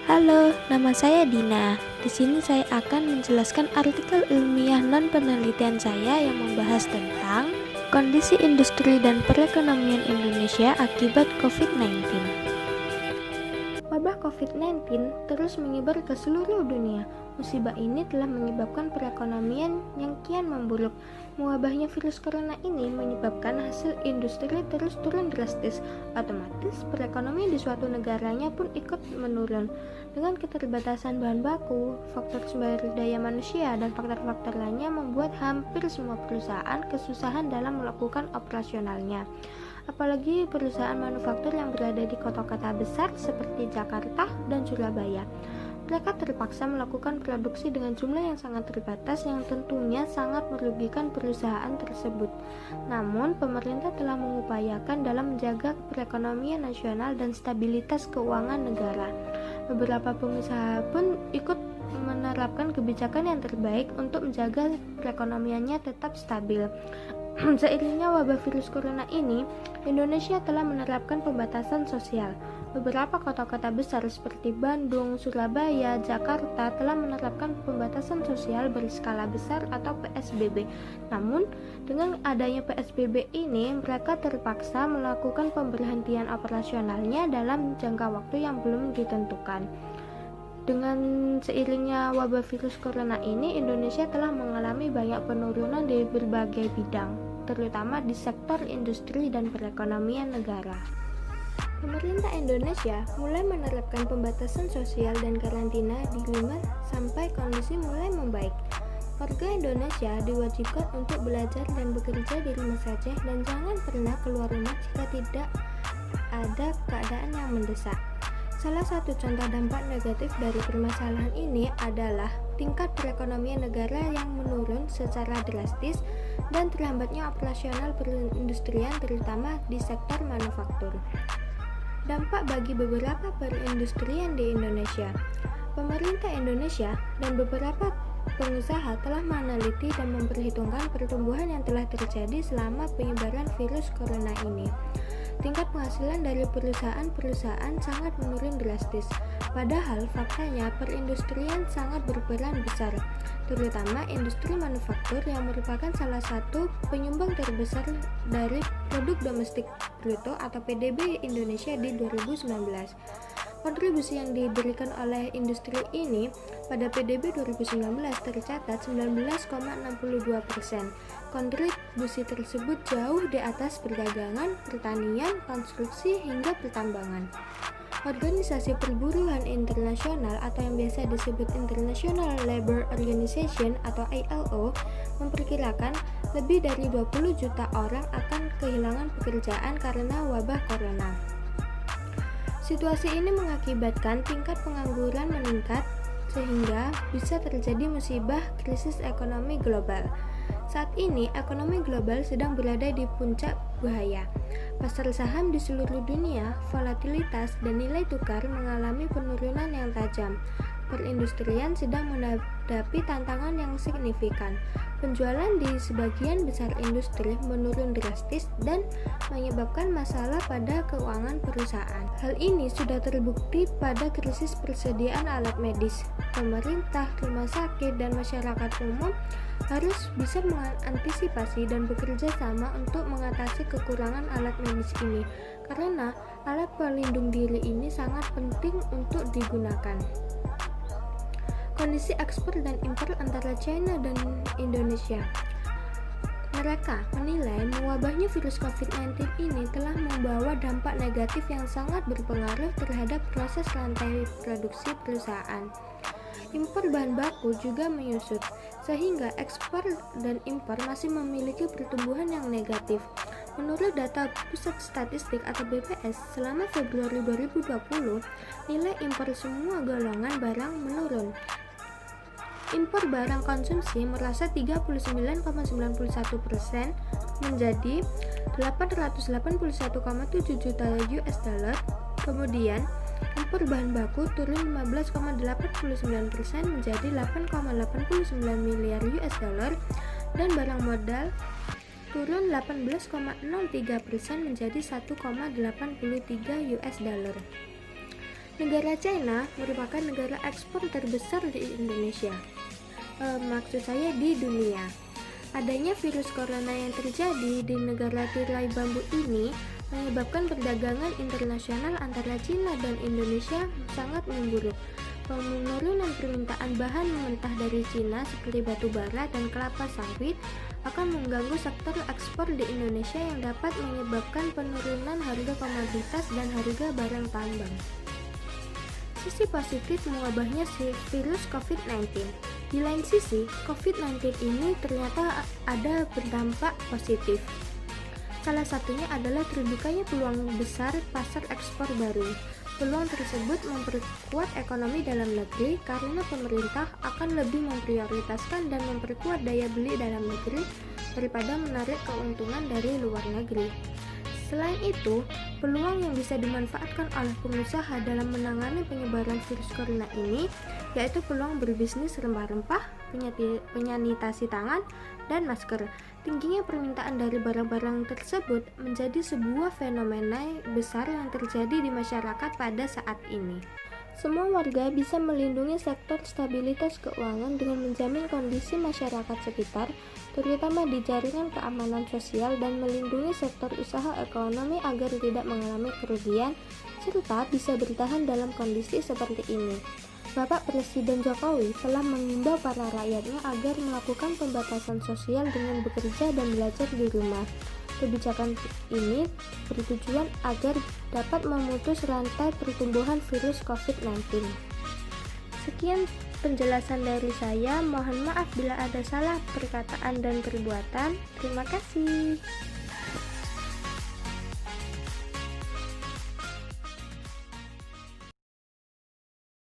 Halo, nama saya Dina. Di sini saya akan menjelaskan artikel ilmiah non-penelitian saya yang membahas tentang kondisi industri dan perekonomian Indonesia akibat COVID-19. Wabah COVID-19 terus menyebar ke seluruh dunia. Musibah ini telah menyebabkan perekonomian yang kian memburuk. Mewabahnya virus corona ini menyebabkan hasil industri terus turun drastis. Otomatis perekonomian di suatu negaranya pun ikut menurun. Dengan keterbatasan bahan baku, faktor sumber daya manusia, dan faktor-faktor lainnya membuat hampir semua perusahaan kesusahan dalam melakukan operasionalnya. Apalagi perusahaan manufaktur yang berada di kota-kota besar seperti Jakarta dan Surabaya. Mereka terpaksa melakukan produksi dengan jumlah yang sangat terbatas yang tentunya sangat merugikan perusahaan tersebut. Namun, pemerintah telah mengupayakan dalam menjaga perekonomian nasional dan stabilitas keuangan negara. Beberapa pengusaha pun ikut menerapkan kebijakan yang terbaik untuk menjaga perekonomiannya tetap stabil. Seiringnya wabah virus corona ini, Indonesia telah menerapkan pembatasan sosial. Beberapa kota-kota besar seperti Bandung, Surabaya, Jakarta telah menerapkan pembatasan sosial berskala besar atau PSBB. Namun, dengan adanya PSBB ini, mereka terpaksa melakukan pemberhentian operasionalnya dalam jangka waktu yang belum ditentukan. Dengan seiringnya wabah virus corona ini, Indonesia telah mengalami banyak penurunan di berbagai bidang, terutama di sektor industri dan perekonomian negara. Pemerintah Indonesia mulai menerapkan pembatasan sosial dan karantina di rumah sampai kondisi mulai membaik. Warga Indonesia diwajibkan untuk belajar dan bekerja di rumah saja dan jangan pernah keluar rumah jika tidak ada keadaan yang mendesak. Salah satu contoh dampak negatif dari permasalahan ini adalah tingkat perekonomian negara yang menurun secara drastis dan terhambatnya operasional perindustrian terutama di sektor manufaktur. Dampak bagi beberapa perindustrian di Indonesia. Pemerintah Indonesia dan beberapa pengusaha telah meneliti dan memperhitungkan pertumbuhan yang telah terjadi selama penyebaran virus corona ini. Tingkat penghasilan dari perusahaan-perusahaan sangat menurun drastis. Padahal faktanya perindustrian sangat berperan besar, terutama industri manufaktur yang merupakan salah satu penyumbang terbesar dari produk domestik bruto atau PDB Indonesia di 2019. Kontribusi yang diberikan oleh industri ini pada PDB 2019 tercatat 19,62%. Kontribusi tersebut jauh di atas perdagangan, pertanian, konstruksi, hingga pertambangan. Organisasi Perburuhan Internasional atau yang biasa disebut International Labour Organization atau ILO memperkirakan lebih dari 20 juta orang akan kehilangan pekerjaan karena wabah corona. Situasi ini mengakibatkan tingkat pengangguran meningkat sehingga bisa terjadi musibah krisis ekonomi global. Saat ini, ekonomi global sedang berada di puncak bahaya. Pasar saham di seluruh dunia, volatilitas dan nilai tukar mengalami penurunan yang tajam. Perindustrian sedang menghadapi tantangan yang signifikan. Penjualan di sebagian besar industri menurun drastis dan menyebabkan masalah pada keuangan perusahaan. Hal ini sudah terbukti pada krisis persediaan alat medis. Pemerintah, rumah sakit, dan masyarakat umum harus bisa mengantisipasi dan bekerja sama untuk mengatasi kekurangan alat medis ini, karena alat pelindung diri ini sangat penting untuk digunakan. Kondisi ekspor dan impor antara China dan Indonesia. Mereka menilai mewabahnya virus COVID-19 ini telah membawa dampak negatif yang sangat berpengaruh terhadap proses rantai produksi perusahaan. Impor bahan baku juga menyusut, sehingga ekspor dan impor masih memiliki pertumbuhan yang negatif. Menurut data Pusat Statistik atau BPS, selama Februari 2020, nilai impor semua golongan barang menurun. Impor barang konsumsi merosot 39,91% menjadi 881,7 juta US dollar. Kemudian, impor bahan baku turun 15,89% menjadi 8,89 miliar US dollar dan barang modal turun 18,03% menjadi 1,83 US dollar. Negara China merupakan negara ekspor terbesar di Indonesia. Maksud saya di dunia. Adanya virus corona yang terjadi di negara tirai bambu ini menyebabkan perdagangan internasional antara China dan Indonesia sangat memburuk. Penurunan permintaan bahan mentah dari China seperti batu bara dan kelapa sawit akan mengganggu sektor ekspor di Indonesia yang dapat menyebabkan penurunan harga komoditas dan harga barang tambang. Sisi positif mewabahnya virus COVID-19. Di lain sisi, COVID-19 ini ternyata ada berdampak positif. Salah satunya adalah terbukanya peluang besar pasar ekspor baru. Peluang tersebut memperkuat ekonomi dalam negeri karena pemerintah akan lebih memprioritaskan dan memperkuat daya beli dalam negeri daripada menarik keuntungan dari luar negeri. Selain itu, peluang yang bisa dimanfaatkan oleh pengusaha dalam menangani penyebaran virus corona ini yaitu peluang berbisnis rempah-rempah, penyanitasi tangan, dan masker. Tingginya permintaan dari barang-barang tersebut menjadi sebuah fenomena besar yang terjadi di masyarakat pada saat ini. Semua warga bisa melindungi sektor stabilitas keuangan dengan menjamin kondisi masyarakat sekitar, terutama di jaringan keamanan sosial, dan melindungi sektor usaha ekonomi agar tidak mengalami kerugian, serta bisa bertahan dalam kondisi seperti ini. Bapak Presiden Jokowi telah mengimbau para rakyatnya agar melakukan pembatasan sosial dengan bekerja dan belajar di rumah. Kebijakan ini bertujuan agar dapat memutus rantai pertumbuhan virus COVID-19. Sekian penjelasan dari saya. Mohon maaf bila ada salah perkataan dan perbuatan. Terima kasih.